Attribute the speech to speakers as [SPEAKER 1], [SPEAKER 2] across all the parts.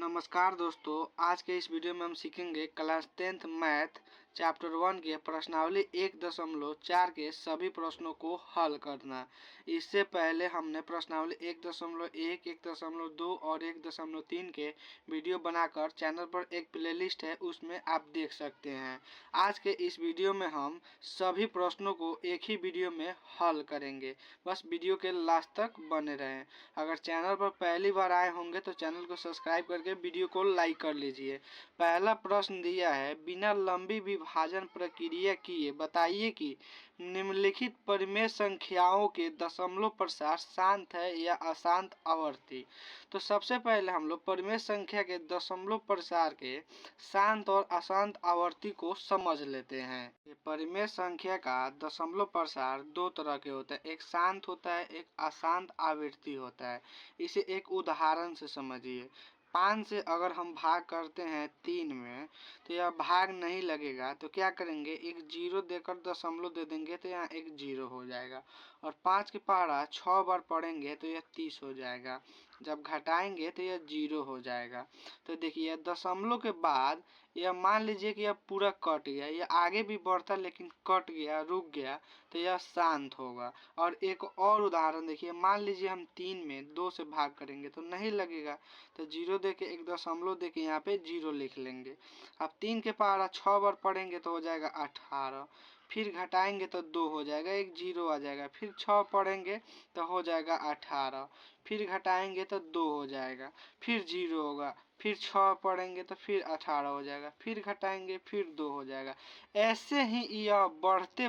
[SPEAKER 1] नमस्कार दोस्तों, आज के इस वीडियो में हम सीखेंगे क्लास 10th मैथ चैप्टर 1 के प्रश्नावली 1.4 के सभी प्रश्नों को हल करना। इससे पहले हमने प्रश्नावली 1.1, 1.2 और 1.3 के वीडियो बनाकर चैनल पर एक प्लेलिस्ट है, उसमें आप देख सकते हैं। आज के इस वीडियो में हम सभी प्रश्नों को एक ही वीडियो में हल करेंगे। बस वीडियो के लास्ट तक बने रहें। अगर चैनल पर पहली बार आए होंगे तो चैनल को सब्सक्राइब करके वीडियो को लाइक कर लीजिए। पहला प्रश्न दिया है, बिना लंबी विभाजन प्रक्रिया किए बताइए कि निम्नलिखित परिमेय संख्याओं के दशमलव प्रसार शांत है या अशांत आवर्ती। तो सबसे पहले हम लोग परिमेय संख्या के दशमलव प्रसार के शांत और अशांत आवर्ती को समझ लेते हैं। ये परिमेय संख्या का दशमलव प्रसार दो तरह के होते हैं, एक शांत होता है, एक अशांत आवृत्ति होता है। इसे एक उदाहरण से समझिए। 5 से अगर हम भाग करते हैं 3 में तो यह भाग नहीं लगेगा, तो क्या करेंगे, एक जीरो देकर दशमलव दे देंगे तो यहाँ एक जीरो हो जाएगा। और 5 के पहाड़ा 6 बार पढ़ेंगे तो यह 30 हो जाएगा। जब घटाएंगे तो यह जीरो हो जाएगा। तो देखिए दशमलव के बाद यह मान लीजिए कि यह पूरा कट गया, यह आगे भी बढ़ता लेकिन कट गया, रुक गया, तो यह शांत होगा। और एक और उदाहरण देखिए, मान लीजिए हम 3 में 2 से भाग करेंगे तो नहीं लगेगा, तो जीरो देके एक दशमलव देके यहाँ पे जीरो लिख लेंगे। अब 3 के पहाड़ा 6 बार पढ़ेंगे तो हो जाएगा 18, फिर घटाएंगे तो 2 हो जाएगा, एक जीरो आ जाएगा, फिर 6 पढ़ेंगे तो हो जाएगा 18, फिर घटाएंगे तो 2 हो जाएगा, फिर जीरो होगा, फिर 6 पढ़ेंगे तो फिर 18 हो जाएगा, फिर घटाएंगे फिर 2 हो जाएगा। ऐसे ही यह बढ़ते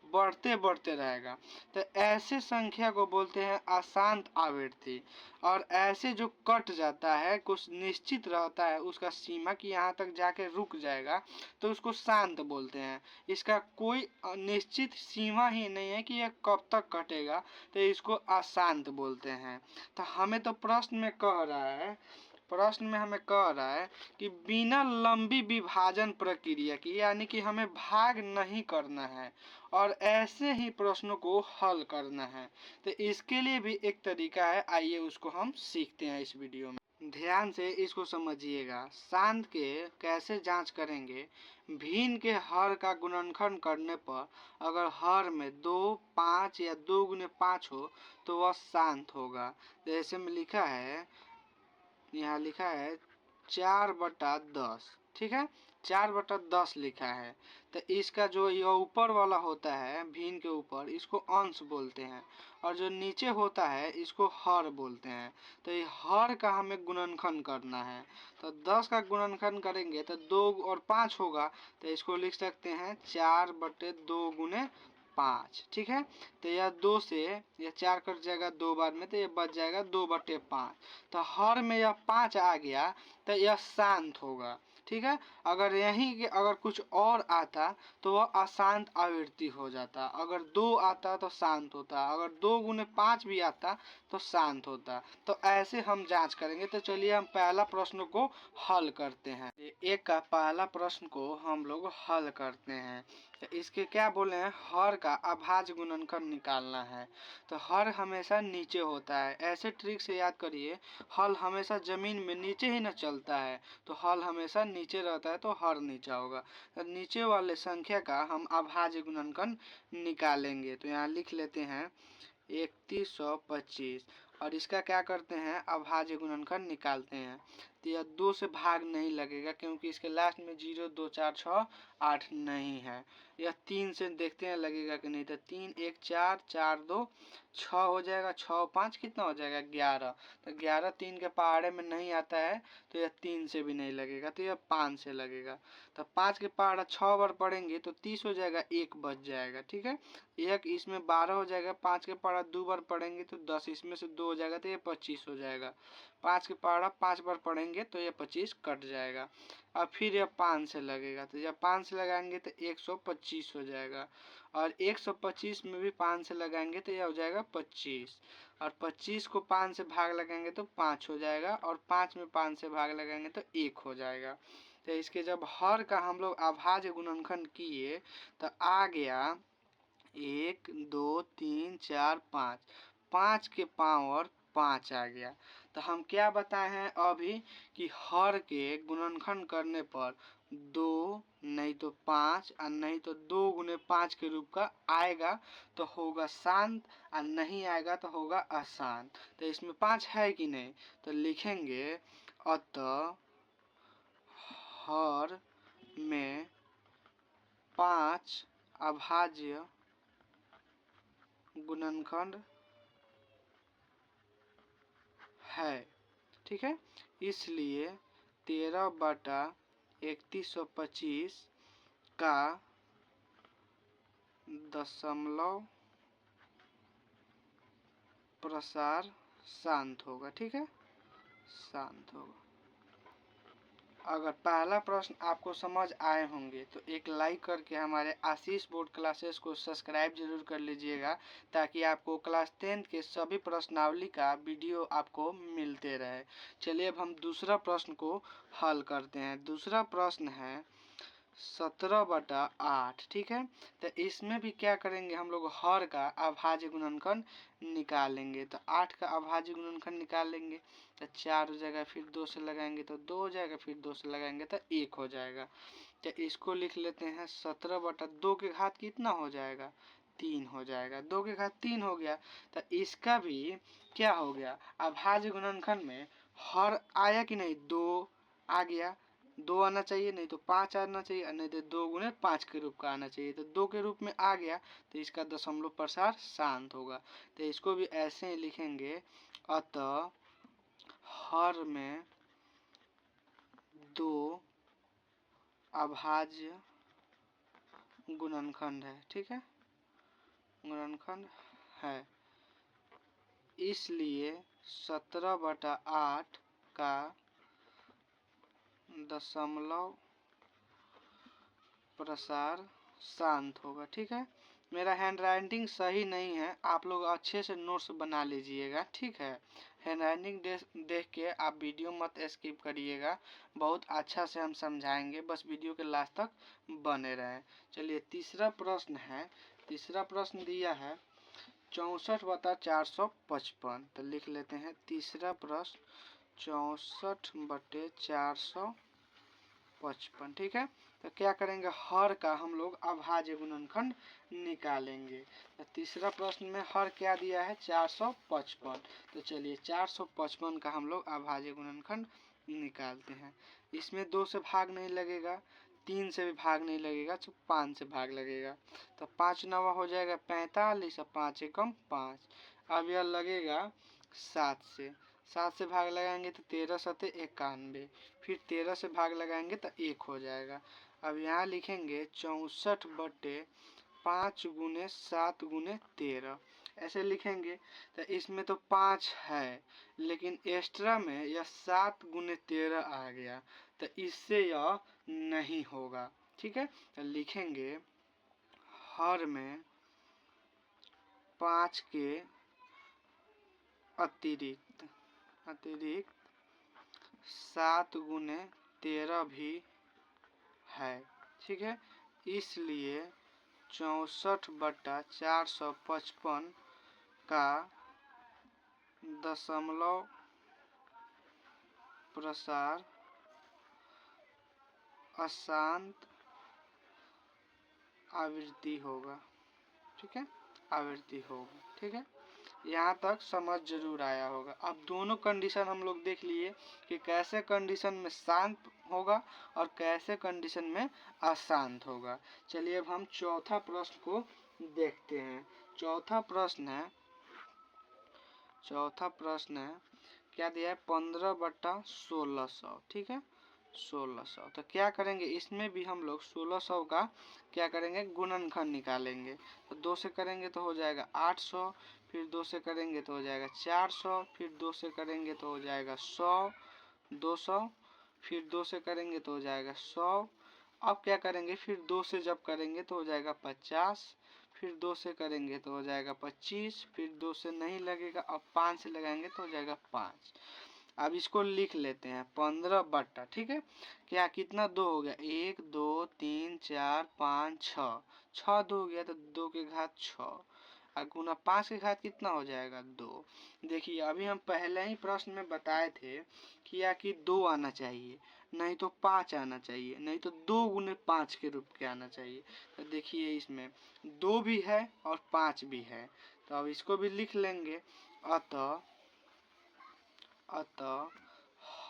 [SPEAKER 1] बढ़ते रहेगा। तो ऐसे संख्या को बोलते हैं अशांत आवृत्ति। और ऐसे जो कट जाता है, कुछ निश्चित रहता है उसका सीमा कि यहाँ तक जाके रुक जाएगा, तो उसको शांत बोलते हैं। इसका कोई निश्चित सीमा ही नहीं है कि यह कब तक कटेगा, तो इसको अशांत बोलते हैं। तो हमें तो प्रश्न में हमें कह रहा है कि बिना लंबी विभाजन प्रक्रिया की, यानी कि हमें भाग नहीं करना है और ऐसे ही प्रश्नों को हल करना है। तो इसके लिए भी एक तरीका है, आइए उसको हम सीखते हैं इस वीडियो में। ध्यान से इसको समझिएगा। शांत के कैसे जांच करेंगे, भिन्न के हर का गुणनखंड करने पर अगर हर में 2, 5 या 2 गुने 5 हो तो वह शांत होगा। जैसे में लिखा है, यहाँ लिखा है 4/10, ठीक है, 4/10 लिखा है। तो इसका जो यह ऊपर वाला होता है भिन्न के ऊपर, इसको अंश बोलते हैं, और जो नीचे होता है इसको हर बोलते हैं। तो ये हर का हमें गुणनखंड करना है। तो 10 का गुणनखंड करेंगे तो 2 और 5 होगा, तो इसको लिख सकते हैं 4/2 गुने 5, ठीक है। तो यह 2 से यह 4 कट जाएगा 2 बार में, तो यह बच जाएगा 2/5। तो हर में यह 5 आ गया तो यह शांत होगा, ठीक है। अगर यहीं के अगर कुछ और आता तो वह अशांत आवृत्ति हो जाता। अगर 2 आता तो शांत होता, अगर 2 गुने 5 भी आता तो शांत होता। तो ऐसे हम जांच करेंगे। तो चलिए हम पहला प्रश्न को हल करते हैं। एक का पहला प्रश्न को हम लोग हल करते हैं। तो इसके क्या बोले हैं, हर का अभाज्य गुणनखंड निकालना है। तो हर हमेशा नीचे होता है, ऐसे ट्रिक से याद करिए। हल हमेशा जमीन में नीचे ही न चलता है, तो हल हमेशा नीचे रहता है तो हर नीचा होगा। तो नीचे वाले संख्या का हम अभाज्य गुणनखंड निकालेंगे। तो यहाँ लिख लेते हैं 3125, और इसका क्या करते हैं, अभाज्य गुणनखंड निकालते हैं। तो यह 2 से भाग नहीं लगेगा क्योंकि इसके लास्ट में 0, 2, 4, 6, 8 नहीं है। यह 3 से देखते हैं लगेगा कि नहीं। तो 3, 1, 4, 4, 2, 6 हो जाएगा, 6, 5 कितना हो जाएगा, 11। तो 11 3 के पहाड़े में नहीं आता है, तो यह 3 से भी नहीं लगेगा, तो यह 5 से लगेगा। तो 5 के पहाड़ा 6 बार पढ़ेंगे तो 30 हो जाएगा, 1 बच जाएगा, ठीक है। एक इसमें 12 हो जाएगा, 5 के पहाड़ा 2 बार पढ़ेंगे तो 10, इसमें से 2 हो जाएगा तो ये 25 हो जाएगा। 5 के पहाड़ा 5 बार पढ़ेंगे तो ये 25 कट जाएगा। अब फिर यह 5 से लगेगा, तो जब 5 से लगाएंगे तो 125 हो जाएगा, और 125 में भी 5 से लगाएंगे तो यह हो जाएगा 25, और 25 को 5 से भाग लगाएंगे तो 5 हो जाएगा, और 5 में 5 से भाग लगाएंगे तो 1 हो जाएगा। तो इसके जब हर का हम लोग अभाज्य गुणनखंड किए तो आ गया 1, 2, 3, 4, 5, 5 के पावर 5 आ गया। तो हम क्या बताए हैं अभी कि हर के गुणनखंड करने पर 2 नहीं तो 5 और नहीं तो 2 गुने 5 के रूप का आएगा तो होगा शांत और नहीं आएगा तो होगा अशांत। तो इसमें 5 है कि नहीं, तो लिखेंगे अतः हर में 5 अभाज्य गुणनखंड है। ठीक है, इसलिए 13/3125 का दशमलव प्रसार शांत होगा। ठीक है, शांत होगा। अगर पहला प्रश्न आपको समझ आए होंगे तो एक लाइक करके हमारे आशीष बोर्ड क्लासेस को सब्सक्राइब जरूर कर लीजिएगा, ताकि आपको क्लास 10 के सभी प्रश्नावली का वीडियो आपको मिलते रहे। चलिए अब हम दूसरा प्रश्न को हल करते हैं। दूसरा प्रश्न है 17/8। ठीक है, तो इसमें भी क्या करेंगे हम लोग हर का अभाज्य गुणनखंड निकालेंगे। तो 8 का अभाज्य गुणनखंड निकालेंगे तो 4 हो जाएगा, फिर 2 से लगाएंगे तो 2 हो जाएगा, फिर 2 से लगाएंगे तो 1 हो जाएगा। तो इसको लिख लेते हैं 17/2 के घात कितना हो जाएगा, 3 हो जाएगा। 2 के घात 3 हो गया। तो इसका भी क्या हो गया, अभाज्य गुणनखंड में हर आया कि नहीं, 2 आ गया, 2 आना चाहिए, नहीं तो 5 आना चाहिए, नहीं तो 2 गुने 5 के रूप का आना चाहिए। तो 2 के रूप में आ गया तो इसका दशमलव प्रसार शांत होगा। तो इसको भी ऐसे ही लिखेंगे अतः हर में 2 अभाज्य गुणनखंड है। ठीक है, गुणनखंड है, इसलिए 17/8 का दशमलव प्रसार शांत होगा। ठीक है, मेरा हैंड राइटिंग सही नहीं है, आप लोग अच्छे से नोट्स बना लीजिएगा। ठीक है, हैंड राइटिंग देख के आप वीडियो मत स्किप करिएगा, बहुत अच्छा से हम समझाएंगे, बस वीडियो के लास्ट तक बने रहें। चलिए तीसरा प्रश्न है। तीसरा प्रश्न दिया है 64/455। तो लिख लेते हैं तीसरा प्रश्न 64/455। ठीक है, तो क्या करेंगे, हर का हम लोग अभाज्य गुणनखंड निकालेंगे। तो तीसरा प्रश्न में हर क्या दिया है, 455। तो चलिए 455 का हम लोग अभाज्य गुणनखंड निकालते हैं। इसमें 2 से भाग नहीं लगेगा, 3 से भी भाग नहीं लगेगा, तो 5 से भाग लगेगा। तो 5 नवा हो जाएगा 45 और 5 एकम 5। अब यह लगेगा 7 से, 7 से भाग लगाएंगे तो 13 सते 91, फिर 13 से भाग लगाएंगे तो 1 हो जाएगा। अब यहाँ लिखेंगे 64/5 गुने 7 गुने 13, ऐसे लिखेंगे। तो इसमें तो 5 है, लेकिन एक्स्ट्रा में यह 7 गुने 13 आ गया, तो इससे यह नहीं होगा। ठीक है, तो लिखेंगे हर में 5 के अतिरिक्त 7 गुने 13 भी है। ठीक है, इसलिए 64/455 का दशमलव प्रसार अशांत आवृत्ति होगा। ठीक है, आवृत्ति होगा। ठीक है, यहाँ तक समझ जरूर आया होगा। अब दोनों कंडीशन हम लोग देख लिए कि कैसे कंडीशन में शांत होगा और कैसे कंडीशन में अशांत होगा। चलिए अब हम चौथा प्रश्न को देखते हैं। चौथा प्रश्न है क्या दिया है, 15/1600। ठीक है, 1600। तो क्या करेंगे, इसमें भी हम लोग 1600 का क्या करेंगे, गुणनखंड निकालेंगे। तो 2 से करेंगे तो हो जाएगा 800, फिर 2 से करेंगे तो हो जाएगा 400, फिर 2 से करेंगे तो हो जाएगा 100, 200, फिर 2 से करेंगे तो हो जाएगा 100। अब क्या करेंगे, फिर 2 से जब करेंगे तो हो जाएगा 50, फिर 2 से करेंगे तो हो जाएगा 25, फिर 2 से नहीं लगेगा, अब 5 से लगाएंगे तो हो जाएगा 5। अब इसको लिख लेते हैं 15/, ठीक है, क्या कितना 2 हो गया, 1 2 3 4 5 6, 6 2 हो गया तो 2 के घात 6। और गुना 5 के घात कितना हो जाएगा 2। देखिए अभी हम पहले ही प्रश्न में बताए थे कि या कि 2 आना चाहिए, नहीं तो 5 आना चाहिए, नहीं तो 2 गुने 5 के रूप के आना चाहिए। तो देखिए इसमें 2 भी है और 5 भी है, तो अब इसको भी लिख लेंगे। अतः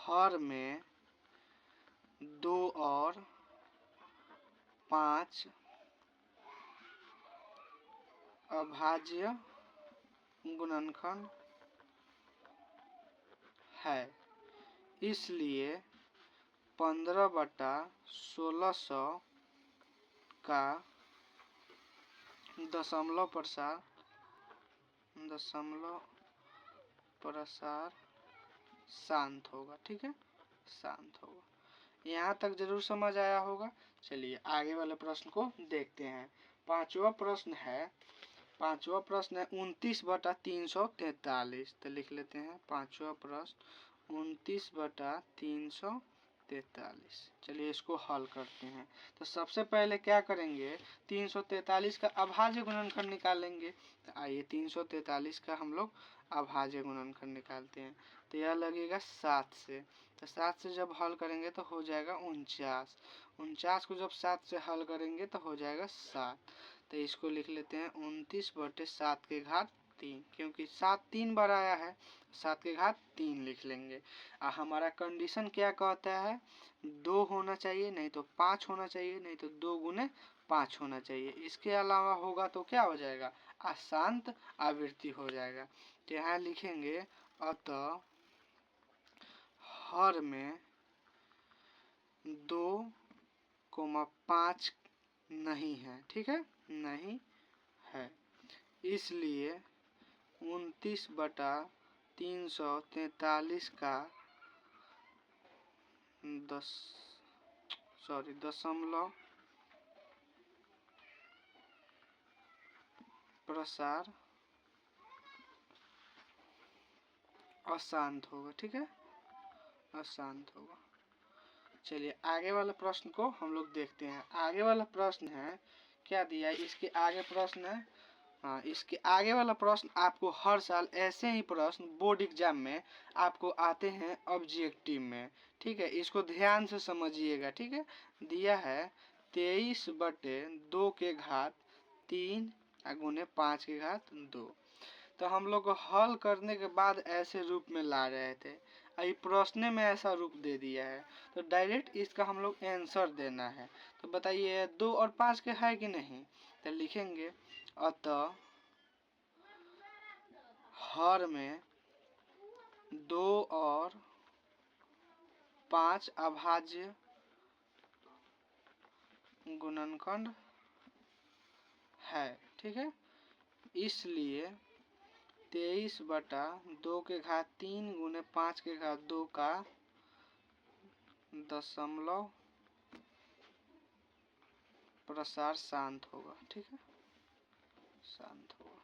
[SPEAKER 1] हर में 2 और 5 अभाज्य गुणनखंड है, इसलिए 15/1600 का दशमलव प्रसार शांत होगा। ठीक है, शांत होगा। यहाँ तक जरूर समझ आया होगा। चलिए आगे वाले प्रश्न को देखते हैं। पांचवा प्रश्न है 29/343। तो लिख लेते हैं पांचवा प्रश्न 29/343। चलिए इसको हल करते हैं। तो सबसे पहले क्या करेंगे, 343 का अभाज्य गुणनखंड निकालेंगे। तो आइए 343 का हम लोग अभाज्य गुणनखंड निकालते हैं। तो यह लगेगा 7 से। तो 7 से जब हल करेंगे तो हो जाएगा 49। 49 को जब 7 से हल करेंगे तो हो जाएगा 7। तो इसको लिख लेते हैं 29/7 के घात 3, क्योंकि 7 3 बार आया है, 7 के घात 3 लिख लेंगे। हमारा कंडीशन क्या कहता है, 2 होना चाहिए, नहीं तो 5 होना चाहिए, नहीं तो 2 गुने 5 होना चाहिए। इसके अलावा होगा तो क्या हो जाएगा, अशांत आवृत्ति हो जाएगा। तो यहाँ लिखेंगे अतः हर में 2,5 नहीं है। ठीक है, नहीं है, इसलिए 29/343 का दशमलव प्रसार अशांत होगा। ठीक है, अशांत होगा। चलिए आगे वाले प्रश्न को हम लोग देखते हैं। आगे वाला प्रश्न है, क्या दिया है इसके आगे प्रश्न है। हाँ, इसके आगे वाला प्रश्न आपको हर साल ऐसे ही प्रश्न बोर्ड एग्जाम में आपको आते हैं ऑब्जेक्टिव में। ठीक है, इसको ध्यान से समझिएगा। ठीक है, दिया है 23/2 के घात 3 गुने 5 के घात 2। तो हम लोग को हल करने के बाद ऐसे रूप में ला रहे थे, अभी प्रश्न में ऐसा रूप दे दिया है, तो डायरेक्ट इसका हम लोग आंसर देना है। तो बताइए 2 और 5 के है कि नहीं। तो लिखेंगे अतः हर में 2 और 5 अभाज्य गुणनखंड है। ठीक है, इसलिए 23/2 के घात 3 गुने 5 के घात 2 का दशमलव प्रसार शांत होगा। ठीक है, शांत होगा।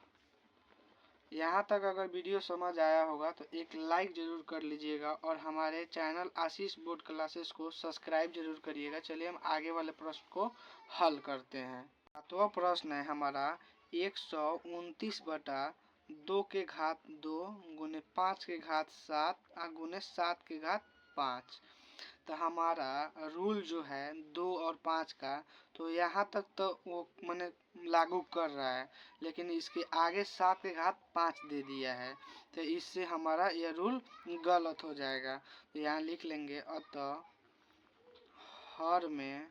[SPEAKER 1] यहाँ तक अगर वीडियो समझ आया होगा तो एक लाइक जरूर कर लीजिएगा और हमारे चैनल आशीष बोर्ड क्लासेस को सब्सक्राइब जरूर करिएगा। चलिए हम आगे वाले प्रश्न को हल करते हैं। सातवां प्रश्न है हमारा 129/2 के घात 2 गुने 5 के घात 7 गुने 7 के घात 5। तो हमारा रूल जो है 2 और 5 का, तो यहाँ तक तो वो मैंने लागू कर रहा है, लेकिन इसके आगे 7 के घात 5 दे दिया है, तो इससे हमारा यह रूल गलत हो जाएगा। तो यहाँ लिख लेंगे अतः हर में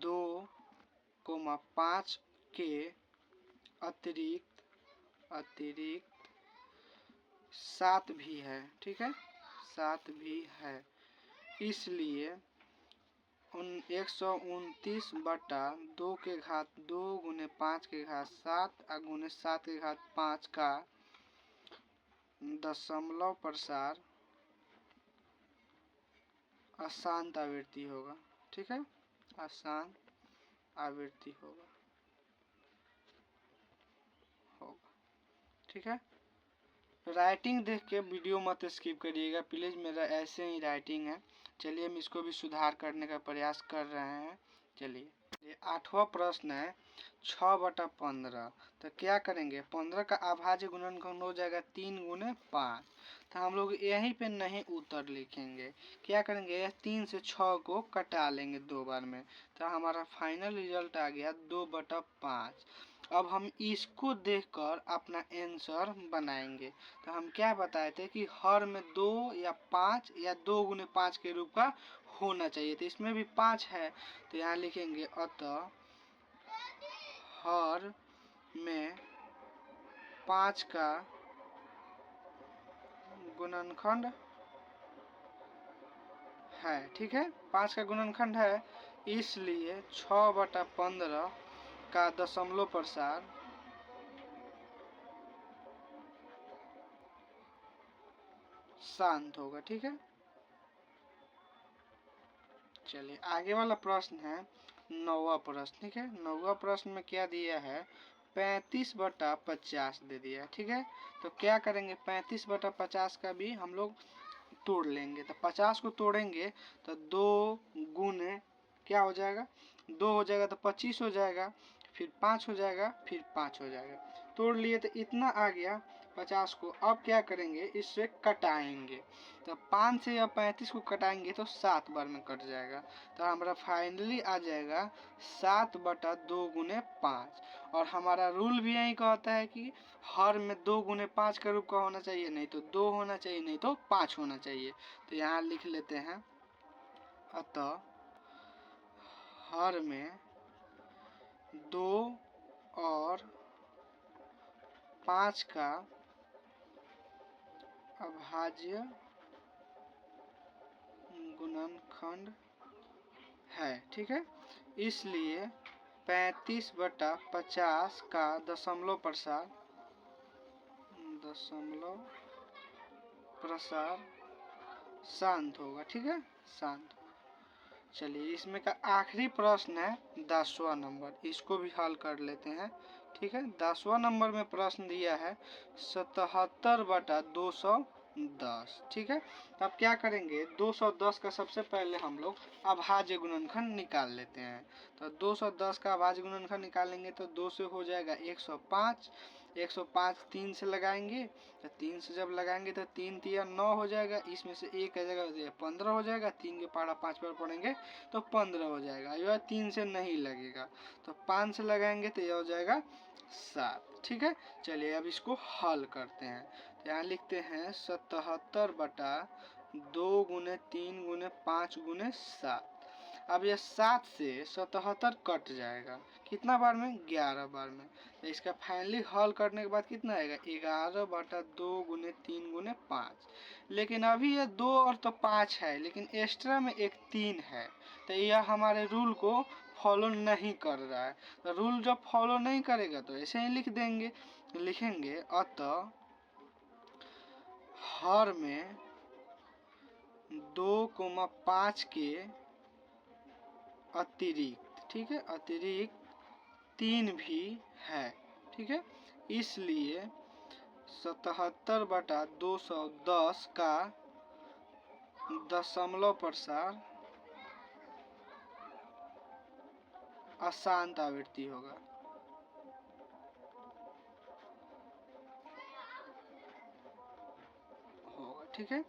[SPEAKER 1] 2,5 के अतिरिक्त 7 भी है। ठीक है, 7 भी है, इसलिए 129/2 के घात 2 गुने 5 के घात 7 गुने 7 के घात 5 का दशमलव प्रसार अशांत आवृत्ति होगा। ठीक है, अशांत आवृत्ति होगा। ठीक है, राइटिंग देख के वीडियो मत स्किप करिएगा प्लीज़, मेरा ऐसे ही राइटिंग है। चलिए हम इसको भी सुधार करने का प्रयास कर रहे हैं। चलिए ये 8वां प्रश्न है 6/15। तो क्या करेंगे, 15 का अभाज्य गुणनखंड हो जाएगा 3 × 5। तो हम लोग यहीं पे नहीं उत्तर लिखेंगे, क्या करेंगे 3 से 6 को कटा लेंगे 2 बार में। तो हमारा फाइनल रिजल्ट आ गया 2/5। अब हम इसको देखकर अपना आंसर बनाएंगे। तो हम क्या बताए थे कि हर में 2 या 5 या 2 × 5 के रूप का होना चाहिए। तो इसमें भी 5 है, तो यहाँ लिखेंगे अतः हर में 5 का गुणनखंड है। ठीक है, 5 का गुणनखंड है, इसलिए 6/15 का दशमलव प्रसार शांत होगा। ठीक है, चलिए आगे वाला प्रश्न है 9वां प्रश्न। ठीक है, 9वां प्रश्न में क्या दिया है, 35/50 दे दिया है। ठीक है, तो क्या करेंगे 35/50 का भी हम लोग तोड़ लेंगे। तो 50 को तोड़ेंगे तो 2 गुने क्या हो जाएगा, 2 हो जाएगा तो 25 हो जाएगा, फिर 5 हो जाएगा, फिर 5 हो जाएगा। तोड़ लिए तो इतना आ गया 50 को। अब क्या करेंगे, इससे कटाएंगे। तो 5 से या 35 को कटाएंगे तो 7 बार में कट जाएगा। तो हमारा फाइनली आ जाएगा 7/2 × 5। और हमारा रूल भी यही कहता है कि हर में 2 × 5 का रूप का होना चाहिए, नहीं तो 2 होना चाहिए, नहीं तो 5 होना चाहिए। तो यहाँ लिख लेते हैं अतः हर में 2 और 5 का अभाज्य गुणनखंड है। ठीक है, इसलिए 35/50 का दशमलव प्रसार शांत होगा। ठीक है, शांत। चलिए इसमें का आखिरी प्रश्न है 10वां नंबर, इसको भी हल कर लेते हैं। ठीक है, 10वां नंबर में प्रश्न दिया है 77/210। ठीक है, तो अब क्या करेंगे, 210 का सबसे पहले हम लोग अभाज्य गुणनखंड निकाल लेते हैं। तो 210 का अभाज्य गुणनखंड निकालेंगे तो 2 से हो जाएगा 105, 105 3 से लगाएंगे। तो 3 से जब लगाएंगे तो 3 × 9 हो जाएगा, इसमें से 1 आ जाएगा 15 हो जाएगा, 3 के पहाड़ा 5 बार पढ़ेंगे तो 15 हो जाएगा। यह 3 से नहीं लगेगा, तो 5 से लगाएंगे तो यह हो जाएगा 7। ठीक है, चलिए अब इसको हल करते हैं। तो यहाँ लिखते हैं 77/2 × 3 × 5 × 7। अब यह 7 से 77 कट जाएगा, कितना बार में, 11 बार में। तो इसका फाइनली हल करने के बाद कितना आएगा, 11/2 × 3 × 5। लेकिन अभी ये 2 और तो 5 है, लेकिन एक्स्ट्रा में एक 3 है, तो यह हमारे रूल को फॉलो नहीं कर रहा है। तो रूल जब फॉलो नहीं करेगा तो ऐसे ही लिख देंगे, लिखेंगे अतः हर में 2, 5 के अतिरिक्त, ठीक है, अतिरिक्त 3 भी है। ठीक है, इसलिए 77/210 का दशमलव प्रसार अशांत आवृत्ति होगा। ठीक है,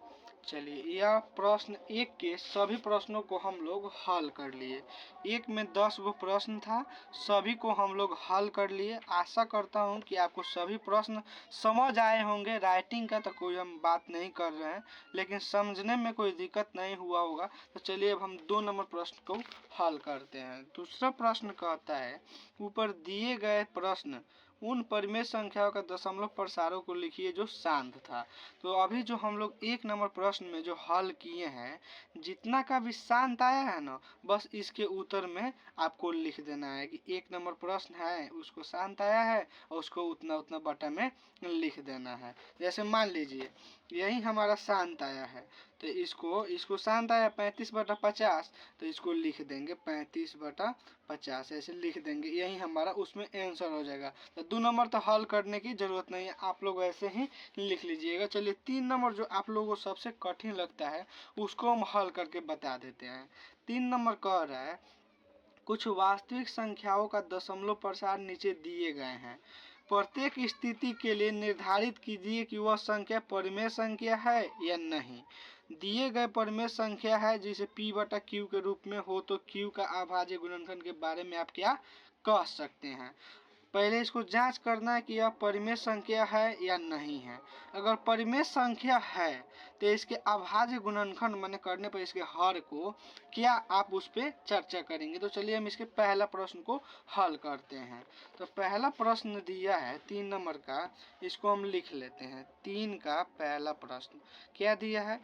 [SPEAKER 1] चलिए यह प्रश्न 1 के सभी प्रश्नों को हम लोग हल कर लिए। 1 में 10 गो प्रश्न था, सभी को हम लोग हल कर लिए। आशा करता हूं कि आपको सभी प्रश्न समझ आए होंगे। राइटिंग का तो कोई हम बात नहीं कर रहे हैं, लेकिन समझने में कोई दिक्कत नहीं हुआ होगा। तो चलिए अब हम 2 नंबर प्रश्न को हल करते हैं। दूसरा प्रश्न कहता है, ऊपर दिए गए प्रश्न उन परिमेय संख्याओं का दशमलव प्रसारों को लिखिए जो शांत था। तो अभी जो हम लोग 1 नंबर प्रश्न में जो हल किए हैं, जितना का भी शांत आया है ना, बस इसके उत्तर में आपको लिख देना है कि 1 नंबर प्रश्न है उसको शांत आया है और उसको उतना उतना बटा में लिख देना है। जैसे मान लीजिए यही हमारा शांत आया है, तो इसको शांत आया 35/50, तो इसको लिख देंगे 35/50, ऐसे लिख देंगे, यही हमारा उसमें आंसर हो जाएगा। तो 2 नंबर तो हल करने की जरूरत नहीं है, आप लोग ऐसे ही लिख लीजिएगा। चलिए 3 नंबर जो आप लोगों को सबसे कठिन लगता है उसको हम हल करके बता देते हैं। 3 नंबर कह रहा है कुछ वास्तविक संख्याओं का दशमलव प्रसार नीचे दिए गए हैं। प्रत्येक स्थिति के लिए निर्धारित कीजिए कि वह संख्या परिमेय संख्या है या नहीं। दिए गए परिमेय संख्या है जिसे p बटा q के रूप में हो तो q का अभाज्य गुणनखंड के बारे में आप क्या कह सकते हैं। पहले इसको जांच करना है कि यह परिमेय संख्या है या नहीं है। अगर परिमेय संख्या है तो इसके अभाज्य गुणनखंड माने करने पर इसके हर को क्या आप उस पर चर्चा करेंगे। तो चलिए हम इसके पहला प्रश्न को हल करते हैं। तो पहला प्रश्न दिया है 3 नंबर का, इसको हम लिख लेते हैं। 3 का पहला प्रश्न क्या दिया है,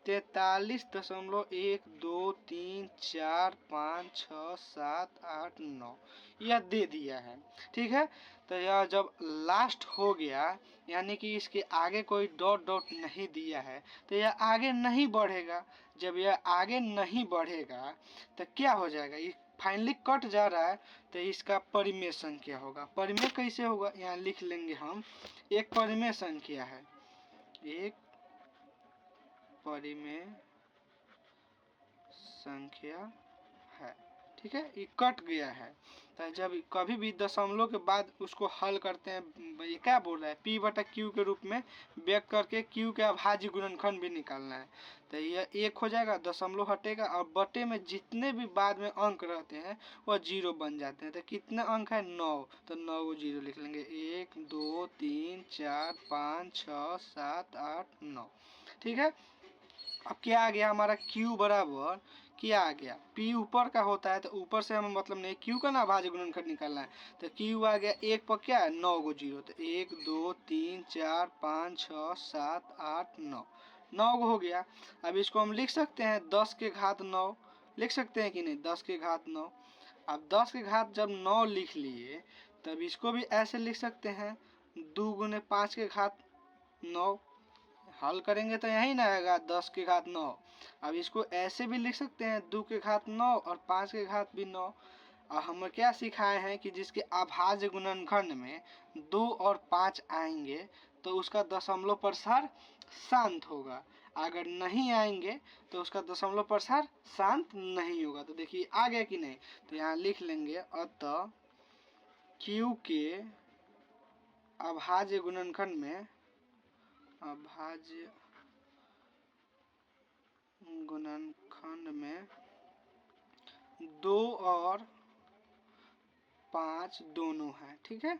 [SPEAKER 1] 43.123456789 यह दे दिया है। ठीक है, तो यह जब लास्ट हो गया यानी कि इसके आगे कोई डॉट डॉट नहीं दिया है तो यह आगे नहीं बढ़ेगा। जब यह आगे नहीं बढ़ेगा तो क्या हो जाएगा, ये फाइनली कट जा रहा है तो इसका परिमेय संख्या होगा। परिमेय कैसे होगा, यहाँ लिख लेंगे हम। एक परिमेय संख्या है, एक परिमेय संख्या है। ठीक है, ये कट गया है तो जब कभी भी दशमलव के बाद उसको हल करते हैं, ये क्या बोल रहा है, p बटा q के रूप में व्यक्त करके q के अभाज्य गुणनखंड भी निकालना है। तो यह 1 हो जाएगा, दशमलव हटेगा और बटे में जितने भी बाद में अंक रहते हैं वह 0 बन जाते हैं। तो कितने अंक है, 9, तो 9 को 0 लिख लेंगे। 1 2 3 4 5 6 7 8 9। ठीक है, अब क्या आ गया हमारा q बराबर क्या आ गया, p ऊपर का होता है तो ऊपर से हमें मतलब नहीं, q का ना अभाज्य गुणनखंड निकालना है। तो q आ गया 1 पर क्या है, 9 को 0, तो 1 2 3 4 5 6 7 8 9, 9 को हो गया। अब इसको हम लिख सकते हैं 10 के घात 9, लिख सकते हैं कि नहीं, 10 के घात 9। अब 10 के घात जब 9 लिख लिए तब इसको भी ऐसे लिख सकते हैं 2 गुने 5 के घात 9। हल करेंगे तो यही ना आएगा 10 के घात 9। अब इसको ऐसे भी लिख सकते हैं 2 के घात 9 और 5 के घात भी 9। और हम क्या सिखाए हैं कि जिसके अभाज्य गुणनखंड में 2 और 5 आएंगे तो उसका दशमलव प्रसार शांत होगा, अगर नहीं आएंगे तो उसका दशमलव प्रसार शांत नहीं होगा। तो देखिए आ गया कि नहीं, तो यहाँ लिख लेंगे अतः q के अभाज्य गुणनखंड में, अभाज्य गुणनखंड में 2 और 5 दोनों है। ठीक है,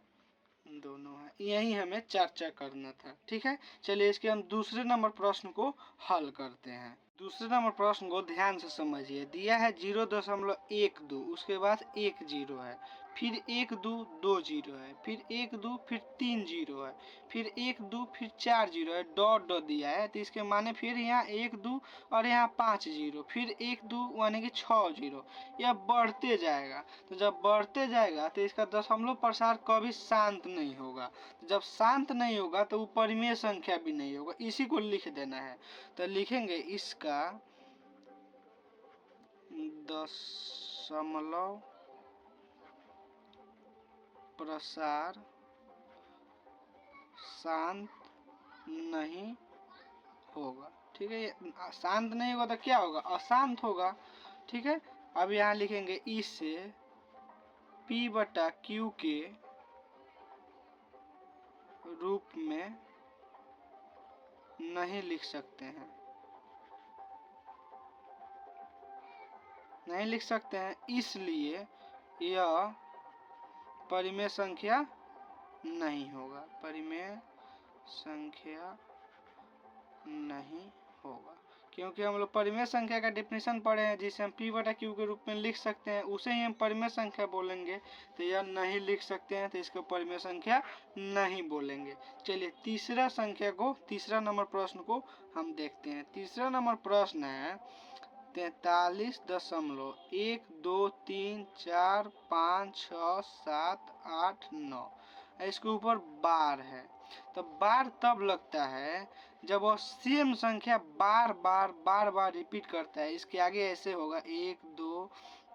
[SPEAKER 1] दोनों है, यही हमें चर्चा करना था। ठीक है, चलिए इसके हम दूसरे नंबर प्रश्न को हल करते हैं। दूसरे नंबर प्रश्न को ध्यान से समझिए। दिया है 0.12, उसके बाद 1 0 है, फिर 1 2 2 0 है, फिर 1 2 फिर 3 0 है, फिर 1 2 फिर 4 0 है, डॉट डॉट दिया है तो इसके माने फिर यहाँ 1 2 और यहाँ 5 0, फिर 1 2 यानी कि 6 0। यह बढ़ते जाएगा, तो जब बढ़ते जाएगा तो इसका दशमलव प्रसार कभी शांत नहीं होगा। तो जब शांत नहीं होगा तो वो परिमेय संख्या भी नहीं होगा, इसी को लिख देना है। तो लिखेंगे इसका दशमलव प्रसार शांत नहीं होगा। ठीक है, शांत नहीं होगा तो क्या होगा, अशांत होगा। ठीक है, अब यहाँ लिखेंगे इसे p बटा q के रूप में नहीं लिख सकते हैं, नहीं लिख सकते हैं, इसलिए यह परिमेय संख्या नहीं होगा, परिमेय संख्या नहीं होगा। क्योंकि हम लोग परिमेय संख्या का डेफिनेशन पढ़े हैं जिसे हम p बटा q के रूप में लिख सकते हैं, उसे ही हम परिमेय संख्या बोलेंगे। तो यह नहीं लिख सकते हैं तो इसको परिमेय संख्या नहीं बोलेंगे। चलिए तीसरा नंबर प्रश्न को हम देखते हैं। तीसरा नंबर प्रश्न है 43.123456789। इसके ऊपर बार है, तो बार तब लगता है जब वो सेम संख्या बार बार रिपीट करता है। इसके आगे ऐसे होगा 1 2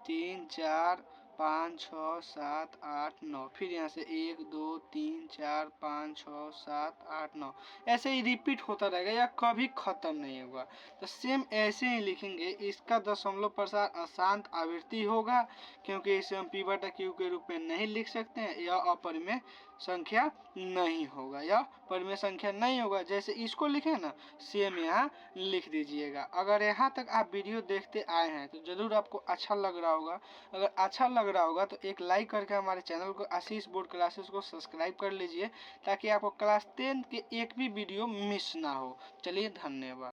[SPEAKER 1] 3 4 5 6 7 8 9, फिर यहाँ से 1 2 3 4 5 6 7 8 9, ऐसे ही रिपीट होता रहेगा, या कभी खत्म नहीं होगा। तो सेम ऐसे ही लिखेंगे। इसका दशमलव प्रसार अशांत आवृत्ति होगा, क्योंकि इसे हम पी बटा क्यू के रूप में नहीं लिख सकते हैं। यह अपरिमेय संख्या नहीं होगा, यह परिमेय संख्या नहीं होगा। जैसे इसको लिखे ना, सेम यहाँ लिख दीजिएगा। अगर यहाँ तक आप वीडियो देखते आए हैं तो जरूर आपको अच्छा लग रहा होगा। अगर अच्छा लग रहा होगा तो एक लाइक करके हमारे चैनल को आशीष बोर्ड क्लासेस को सब्सक्राइब कर लीजिए, ताकि आपको क्लास 10 के एक भी वीडियो मिस ना हो। चलिए, धन्यवाद।